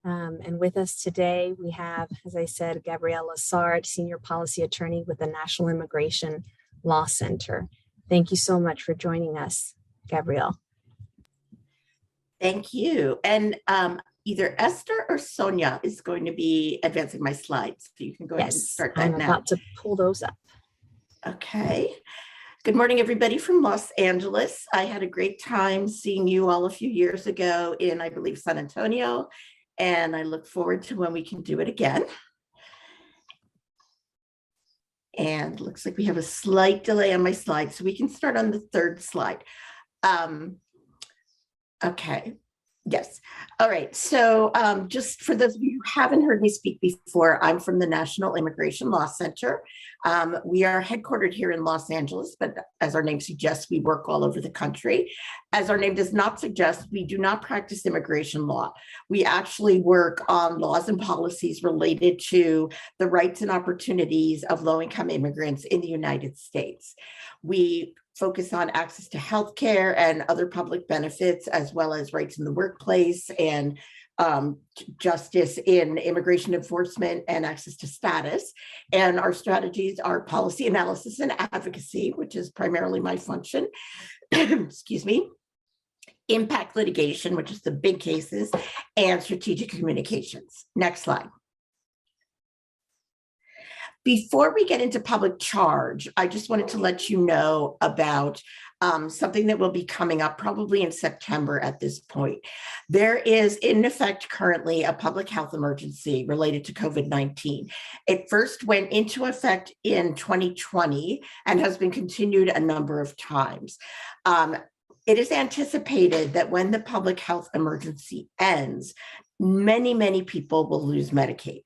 And with us today, we have, as I said, Gabrielle Lassard, Senior Policy Attorney with the National Immigration Law Center. Thank you so much for joining us, Gabrielle. Thank you. And either Esther or Sonia is going to be advancing my slides. So you can go ahead and start that now. I'm about to pull those up. Okay. Good morning, everybody from Los Angeles. I had a great time seeing you all a few years ago in, I believe, San Antonio, and I look forward to when we can do it again. And looks like we have a slight delay on my slide, so we can start on the third slide. Okay. Yes. All right. So just for those of you who haven't heard me speak before, I'm from the National Immigration Law Center. We are headquartered here in Los Angeles, but as our name suggests, we work all over the country. As our name does not suggest, we do not practice immigration law. We actually work on laws and policies related to the rights and opportunities of low-income immigrants in the United States. We focus on access to healthcare and other public benefits, as well as rights in the workplace and justice in immigration enforcement and access to status. And our strategies are policy analysis and advocacy, which is primarily my function, excuse me, impact litigation, which is the big cases, and strategic communications. Next slide. Before we get into public charge, I just wanted to let you know about something that will be coming up probably in September at this point. There is in effect currently a public health emergency related to COVID-19. It first went into effect in 2020 and has been continued a number of times. It is anticipated that when the public health emergency ends, many people will lose Medicaid.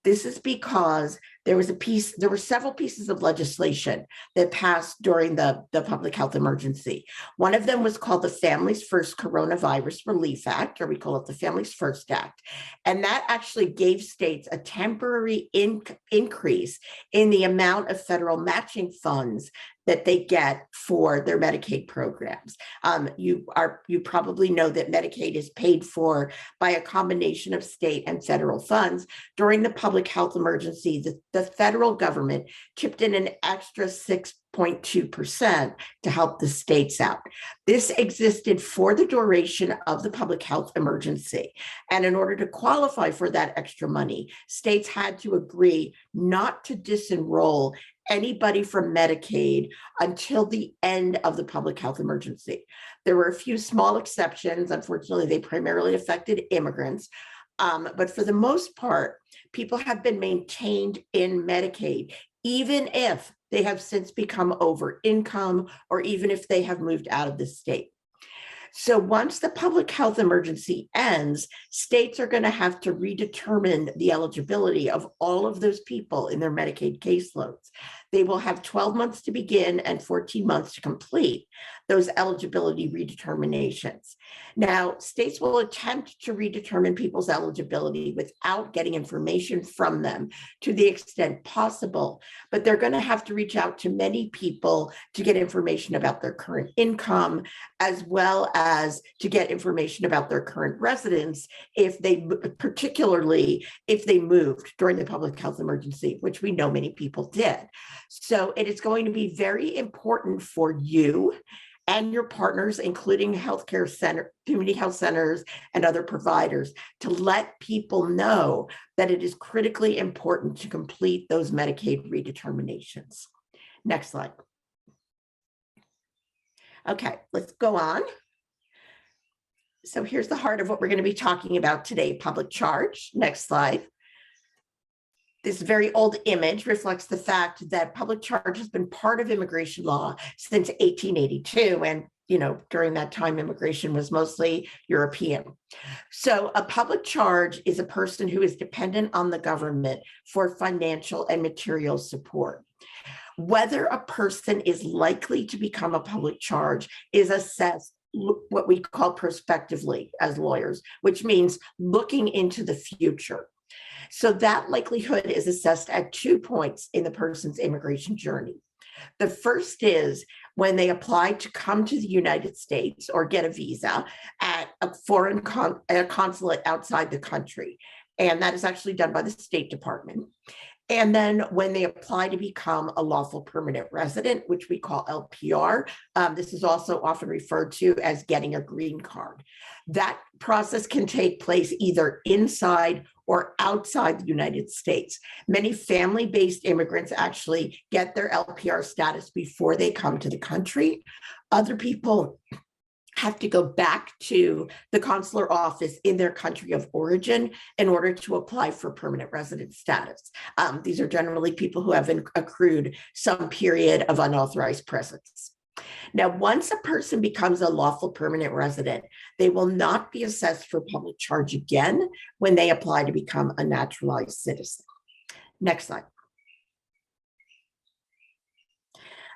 This is because there were several pieces of legislation that passed during the public health emergency. One of them was called the Families First Coronavirus Relief Act, or we call it the Families First Act. And that actually gave states a temporary increase in the amount of federal matching funds that they get for their Medicaid programs. You probably know that Medicaid is paid for by a combination of state and federal funds. During the public health emergency, the federal government chipped in an extra 6.2% to help the states out. This existed for the duration of the public health emergency. And in order to qualify for that extra money, states had to agree not to disenroll anybody from Medicaid until the end of the public health emergency. There were a few small exceptions. Unfortunately, they primarily affected immigrants. But for the most part, people have been maintained in Medicaid, even if they have since become over income or even if they have moved out of the state. So once the public health emergency ends, states are going to have to redetermine the eligibility of all of those people in their Medicaid caseloads. They will have 12 months to begin and 14 months to complete those eligibility redeterminations. Now, states will attempt to redetermine people's eligibility without getting information from them to the extent possible, but they're going to have to reach out to many people to get information about their current income, as well as to get information about their current residence, particularly if they moved during the public health emergency, which we know many people did. So it is going to be very important for you and your partners, including healthcare center, community health centers, and other providers, to let people know that it is critically important to complete those Medicaid redeterminations. Next slide. Okay, let's go on. So here's the heart of what we're going to be talking about today, public charge. Next slide. This very old image reflects the fact that public charge has been part of immigration law since 1882. And, during that time, immigration was mostly European. So a public charge is a person who is dependent on the government for financial and material support. Whether a person is likely to become a public charge is assessed what we call prospectively as lawyers, which means looking into the future. So that likelihood is assessed at 2 points in the person's immigration journey. The first is when they apply to come to the United States or get a visa at a consulate outside the country. And that is actually done by the State Department. And then when they apply to become a lawful permanent resident, which we call LPR, this is also often referred to as getting a green card. That process can take place either inside or outside the United States. Many family-based immigrants actually get their LPR status before they come to the country. Other people have to go back to the consular office in their country of origin in order to apply for permanent resident status. These are generally people who have accrued some period of unauthorized presence. Now, once a person becomes a lawful permanent resident, they will not be assessed for public charge again when they apply to become a naturalized citizen. Next slide.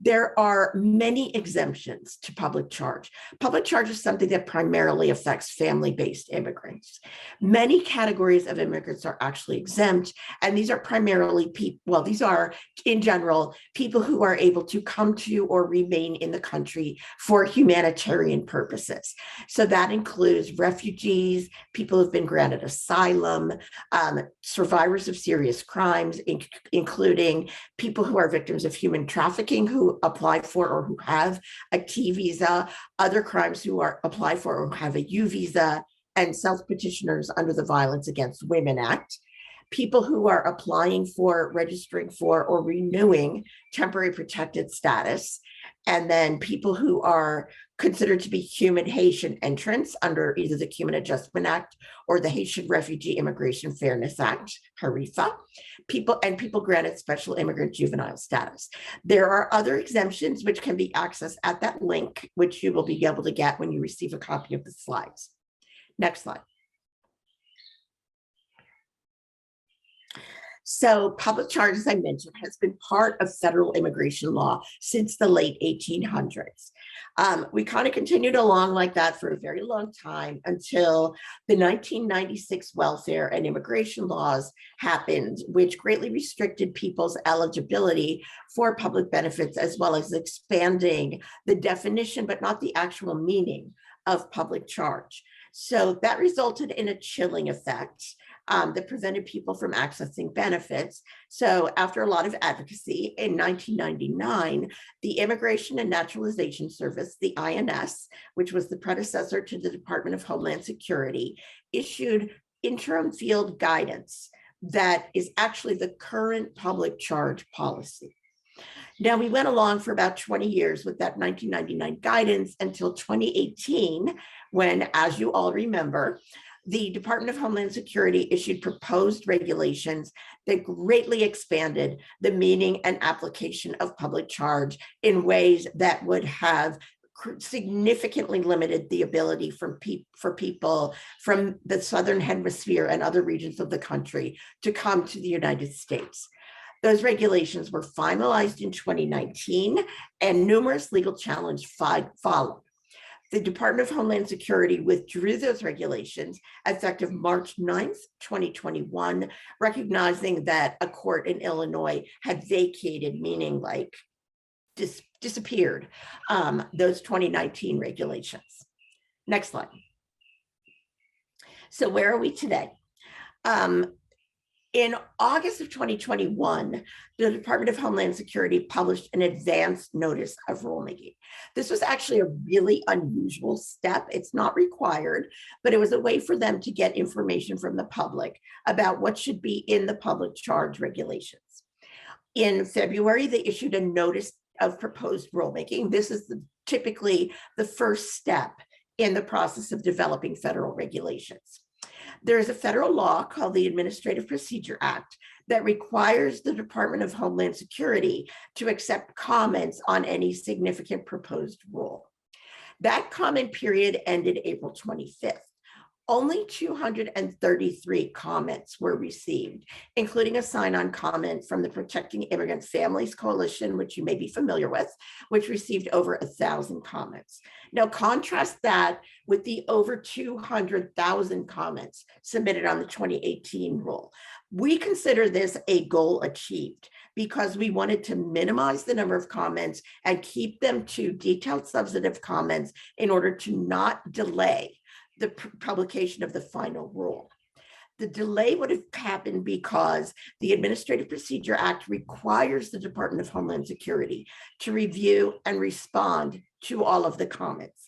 There are many exemptions to public charge. Public charge is something that primarily affects family-based immigrants. Many categories of immigrants are actually exempt, and these are primarily people, well, these are in general, people who are able to come to or remain in the country for humanitarian purposes. So that includes refugees, people who've been granted asylum, survivors of serious crimes, including people who are victims of human trafficking who apply for or who have a T visa, other crimes who are apply for or have a U visa, and self-petitioners under the Violence Against Women Act. People who are applying for, registering for, or renewing temporary protected status, and then people who are considered to be human Haitian entrants under either the Human Adjustment Act or the Haitian Refugee Immigration Fairness Act, HARIFA, people granted special immigrant juvenile status. There are other exemptions which can be accessed at that link, which you will be able to get when you receive a copy of the slides. Next slide. So public charge, as I mentioned, has been part of federal immigration law since the late 1800s. We kind of continued along like that for a very long time until the 1996 welfare and immigration laws happened, which greatly restricted people's eligibility for public benefits, as well as expanding the definition, but not the actual meaning of public charge. So that resulted in a chilling effect that prevented people from accessing benefits. So after a lot of advocacy, in 1999, the Immigration and Naturalization Service, the INS, which was the predecessor to the Department of Homeland Security, issued interim field guidance that is actually the current public charge policy. Now, we went along for about 20 years with that 1999 guidance until 2018, when, as you all remember, the Department of Homeland Security issued proposed regulations that greatly expanded the meaning and application of public charge in ways that would have significantly limited the ability for people from the Southern Hemisphere and other regions of the country to come to the United States. Those regulations were finalized in 2019, and numerous legal challenges followed. The Department of Homeland Security withdrew those regulations effective March 9th, 2021, recognizing that a court in Illinois had vacated, meaning like disappeared, those 2019 regulations. Next slide. So where are we today? In August of 2021, the Department of Homeland Security published an advance notice of rulemaking. This was actually a really unusual step. It's not required, but it was a way for them to get information from the public about what should be in the public charge regulations. In February, they issued a notice of proposed rulemaking. This is typically the first step in the process of developing federal regulations. There is a federal law called the Administrative Procedure Act that requires the Department of Homeland Security to accept comments on any significant proposed rule. That comment period ended April 25th. only 233 comments were received, including a sign-on comment from the Protecting Immigrant Families Coalition, which you may be familiar with, which received over 1,000 comments. Now, contrast that with the over 200,000 comments submitted on the 2018 rule. We consider this a goal achieved because we wanted to minimize the number of comments and keep them to detailed substantive comments in order to not delay the publication of the final rule. The delay would have happened because the Administrative Procedure Act requires the Department of Homeland Security to review and respond to all of the comments.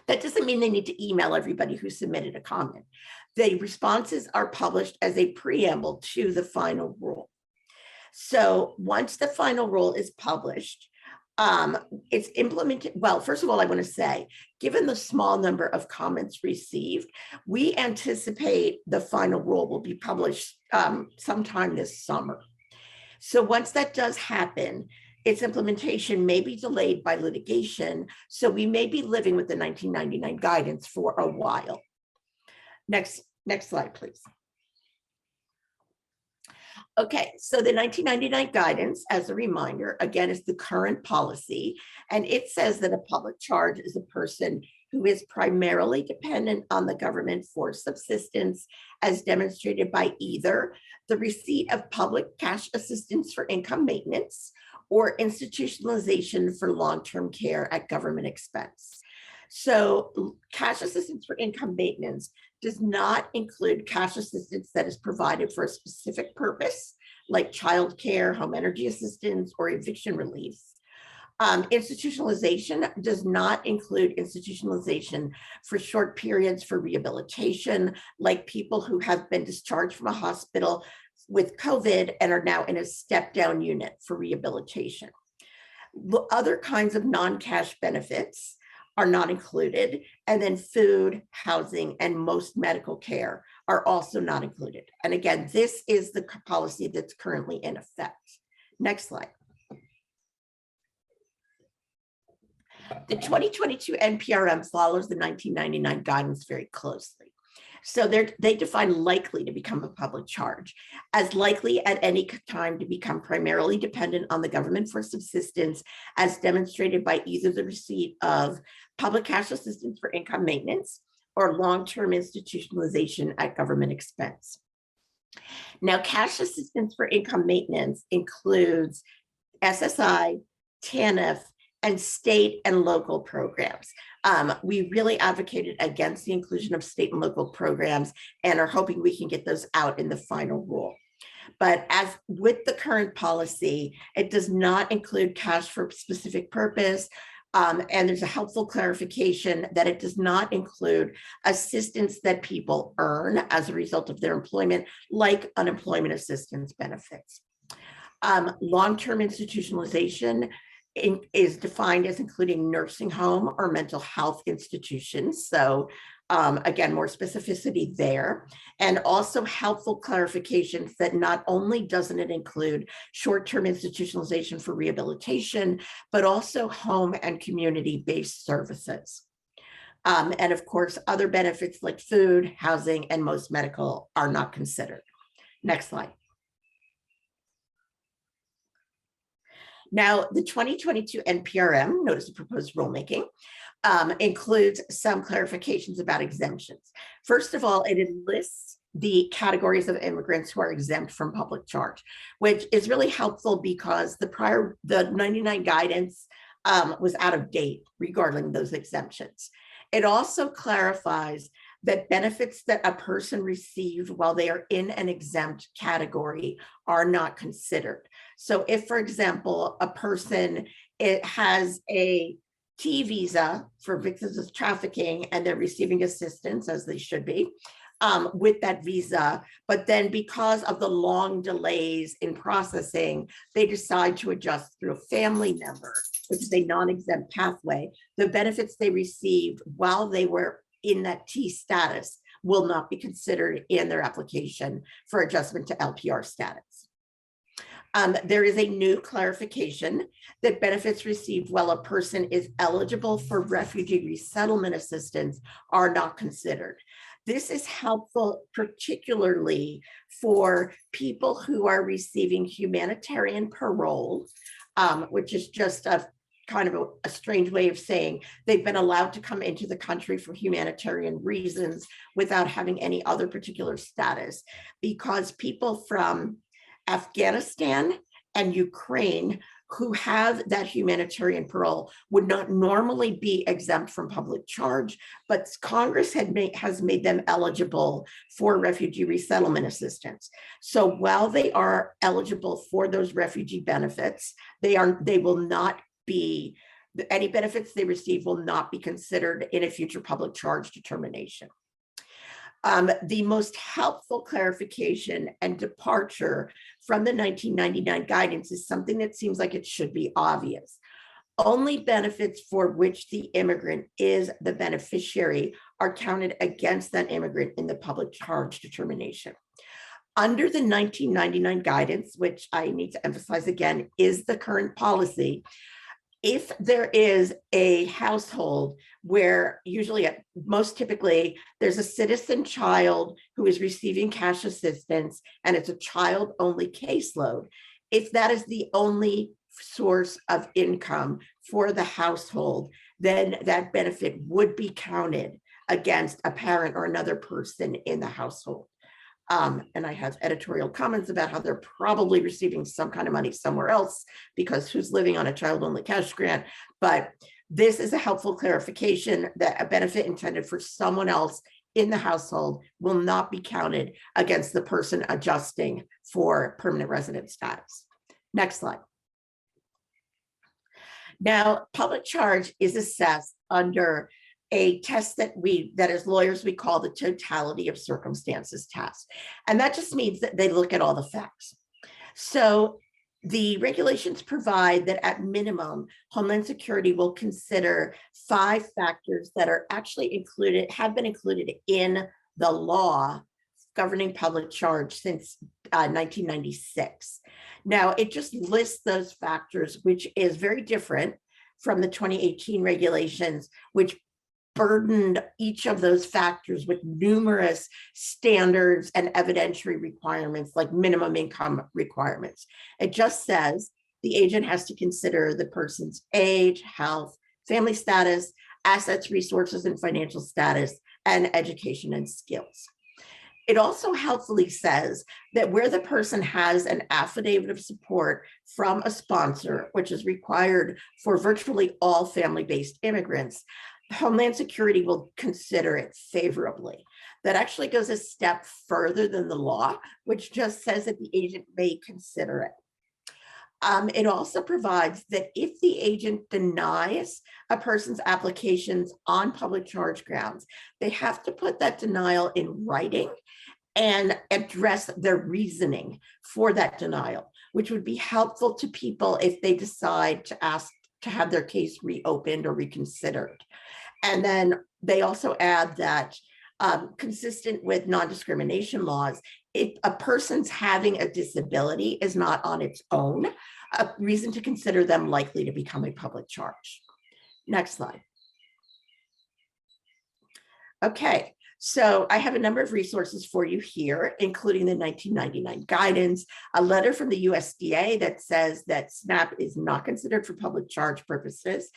That doesn't mean they need to email everybody who submitted a comment. The responses are published as a preamble to the final rule. So once the final rule is published, it's implemented. Well, first of all, I want to say, given the small number of comments received, we anticipate the final rule will be published sometime this summer. So once that does happen, its implementation may be delayed by litigation. So we may be living with the 1999 guidance for a while. Next slide, please. Okay, so the 1999 guidance, as a reminder, again, is the current policy, and it says that a public charge is a person who is primarily dependent on the government for subsistence, as demonstrated by either the receipt of public cash assistance for income maintenance or institutionalization for long-term care at government expense. So cash assistance for income maintenance does not include cash assistance that is provided for a specific purpose, like childcare, home energy assistance, or eviction relief. Institutionalization does not include institutionalization for short periods for rehabilitation, like people who have been discharged from a hospital with COVID and are now in a step-down unit for rehabilitation. Other kinds of non-cash benefits are not included, and then food, housing, and most medical care are also not included. And again, this is the policy that's currently in effect. Next slide. The 2022 NPRM follows the 1999 guidance very closely. So they define likely to become a public charge as likely at any time to become primarily dependent on the government for subsistence, as demonstrated by either the receipt of public cash assistance for income maintenance or long-term institutionalization at government expense. Now, cash assistance for income maintenance includes SSI, TANF, and state and local programs. We really advocated against the inclusion of state and local programs and are hoping we can get those out in the final rule. But as with the current policy, it does not include cash for a specific purpose. And there's a helpful clarification that it does not include assistance that people earn as a result of their employment, like unemployment assistance benefits. Long-term institutionalization is defined as including nursing home or mental health institutions. So again, more specificity there, and also helpful clarifications that not only doesn't it include short-term institutionalization for rehabilitation, but also home and community-based services. And of course, other benefits like food, housing, and most medical are not considered. Next slide. Now, the 2022 NPRM, Notice of Proposed Rulemaking, includes some clarifications about exemptions. First of all, it lists the categories of immigrants who are exempt from public charge, which is really helpful because the 99 guidance was out of date regarding those exemptions. It also clarifies that benefits that a person received while they are in an exempt category are not considered. So if, for example, a person has a T visa for victims of trafficking and they're receiving assistance, as they should be, with that visa, but then because of the long delays in processing, they decide to adjust through a family member, which is a non-exempt pathway, the benefits they received while they were in that T status will not be considered in their application for adjustment to LPR status. There is a new clarification that benefits received while a person is eligible for refugee resettlement assistance are not considered. This is helpful, particularly for people who are receiving humanitarian parole, which is just a kind of a strange way of saying they've been allowed to come into the country for humanitarian reasons without having any other particular status, because people from Afghanistan and Ukraine who have that humanitarian parole would not normally be exempt from public charge, but Congress has made them eligible for refugee resettlement assistance. So while they are eligible for those refugee benefits, they will not be, any benefits they receive will not be considered in a future public charge determination. The most helpful clarification and departure from the 1999 guidance is something that seems like it should be obvious. Only benefits for which the immigrant is the beneficiary are counted against that immigrant in the public charge determination. Under the 1999 guidance, which I need to emphasize again, is the current policy, if there is a household where usually, most typically, there's a citizen child who is receiving cash assistance and it's a child only caseload, if that is the only source of income for the household, then that benefit would be counted against a parent or another person in the household. And I have editorial comments about how they're probably receiving some kind of money somewhere else, because who's living on a child-only cash grant? But this is a helpful clarification that a benefit intended for someone else in the household will not be counted against the person adjusting for permanent resident status. Next slide. Now, public charge is assessed under a test that as lawyers, we call the totality of circumstances test. And that just means that they look at all the facts. So the regulations provide that at minimum, Homeland Security will consider 5 factors that are actually have been included in the law governing public charge since 1996. Now, it just lists those factors, which is very different from the 2018 regulations, which burdened each of those factors with numerous standards and evidentiary requirements, like minimum income requirements. It just says the agent has to consider the person's age, health, family status, assets, resources, and financial status, and education and skills. It also helpfully says that where the person has an affidavit of support from a sponsor, which is required for virtually all family-based immigrants, Homeland Security will consider it favorably. That actually goes a step further than the law, which just says that the agent may consider it. It also provides that if the agent denies a person's applications on public charge grounds, they have to put that denial in writing and address their reasoning for that denial, which would be helpful to people if they decide to ask to have their case reopened or reconsidered. And then they also add that consistent with non-discrimination laws, if a person's having a disability is not on its own a reason to consider them likely to become a public charge. Next slide. Okay, so I have a number of resources for you here, including the 1999 guidance, a letter from the USDA that says that SNAP is not considered for public charge purposes,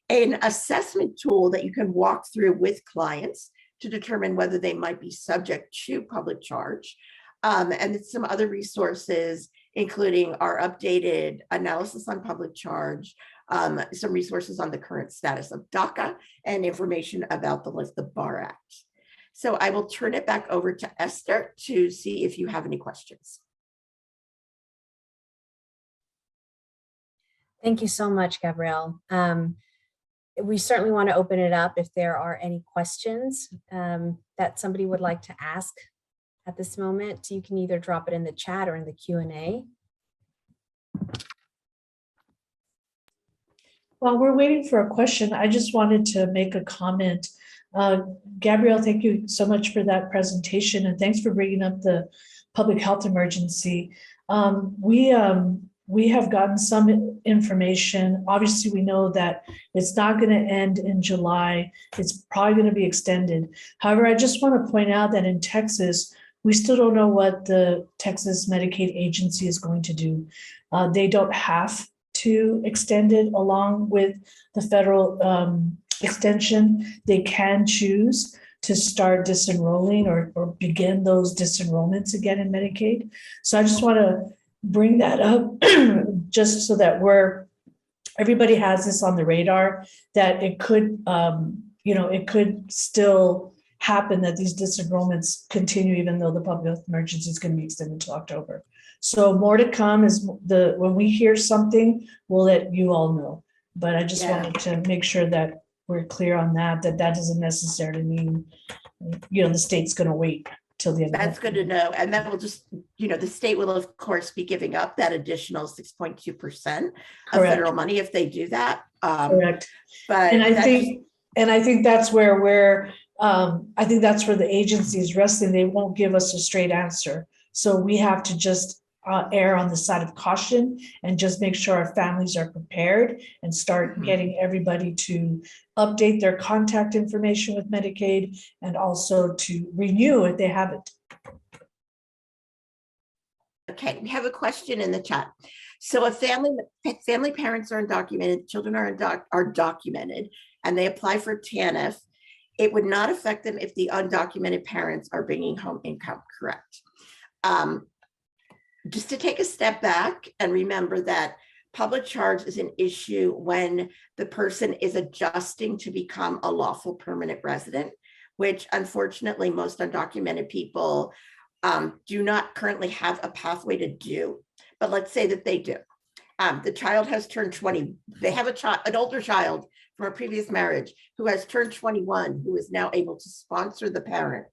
an assessment tool that you can walk through with clients to determine whether they might be subject to public charge, and some other resources, including our updated analysis on public charge, some resources on the current status of DACA, and information about the Lift the Bar Act. So I will turn it back over to Esther to see if you have any questions. Thank you so much, Gabrielle. We certainly want to open it up if there are any questions that somebody would like to ask at this moment. You can either drop it in the chat or in the Q&A. While we're waiting for a question, I just wanted to make a comment. Gabrielle, thank you so much for that presentation, and thanks for bringing up the public health emergency. We have gotten some information. Obviously, we know that it's not going to end in July. It's probably going to be extended. However, I just want to point out that in Texas, we still don't know what the Texas Medicaid agency is going to do. They don't have to extend it along with the federal extension. They can choose to start disenrolling or begin those disenrollments again in Medicaid. So I just want to bring that up just so that everybody has this on the radar, that it could, it could still happen that these disenrollments continue even though the public health emergency is going to be extended to October. So more to come is when we hear something, we'll let you all know. But I just wanted to make sure that we're clear on that doesn't necessarily mean, the state's going to wait till the end. That's good to know. And then we'll just, the state will of course be giving up that additional 6.2% of federal money if they do that. Correct. But and I think that's where I think that's where the agency is wrestling. They won't give us a straight answer. So we have to just err on the side of caution and just make sure our families are prepared and start getting everybody to update their contact information with Medicaid and also to renew if they haven't. Okay, we have a question in the chat. So if family parents are undocumented, children are documented, and they apply for TANF, it would not affect them if the undocumented parents are bringing home income, correct? Just to take a step back and remember that public charge is an issue when the person is adjusting to become a lawful permanent resident, which unfortunately most undocumented people do not currently have a pathway to do. But let's say that they do. The child has turned 20. They have an older child from a previous marriage who has turned 21, who is now able to sponsor the parent.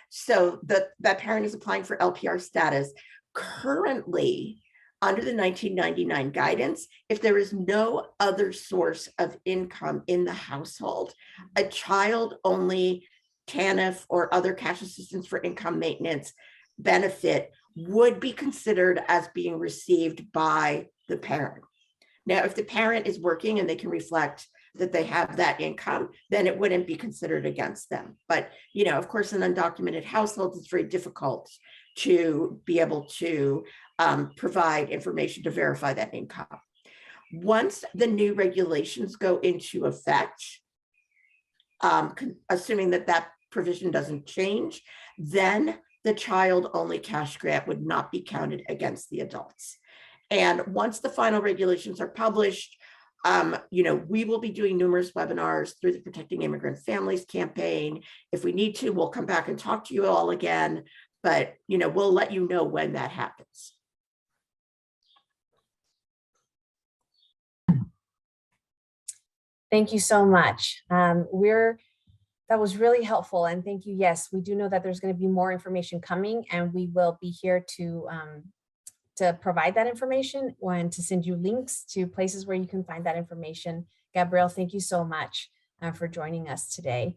So that parent is applying for LPR status. Currently, under the 1999 guidance, if there is no other source of income in the household, a child-only TANF or other cash assistance for income maintenance benefit would be considered as being received by the parent. Now, if the parent is working and they can reflect that they have that income, then it wouldn't be considered against them. But, of course, in undocumented households, it's very difficult to be able to provide information to verify that income. Once the new regulations go into effect, assuming that provision doesn't change, then the child-only cash grant would not be counted against the adults. And once the final regulations are published, we will be doing numerous webinars through the Protecting Immigrant Families campaign. If we need to, we'll come back and talk to you all again, but we'll let you know when that happens. Thank you so much. That was really helpful, and thank you. Yes, we do know that there's going to be more information coming, and we will be here to provide that information and to send you links to places where you can find that information. Gabrielle, thank you so much for joining us today.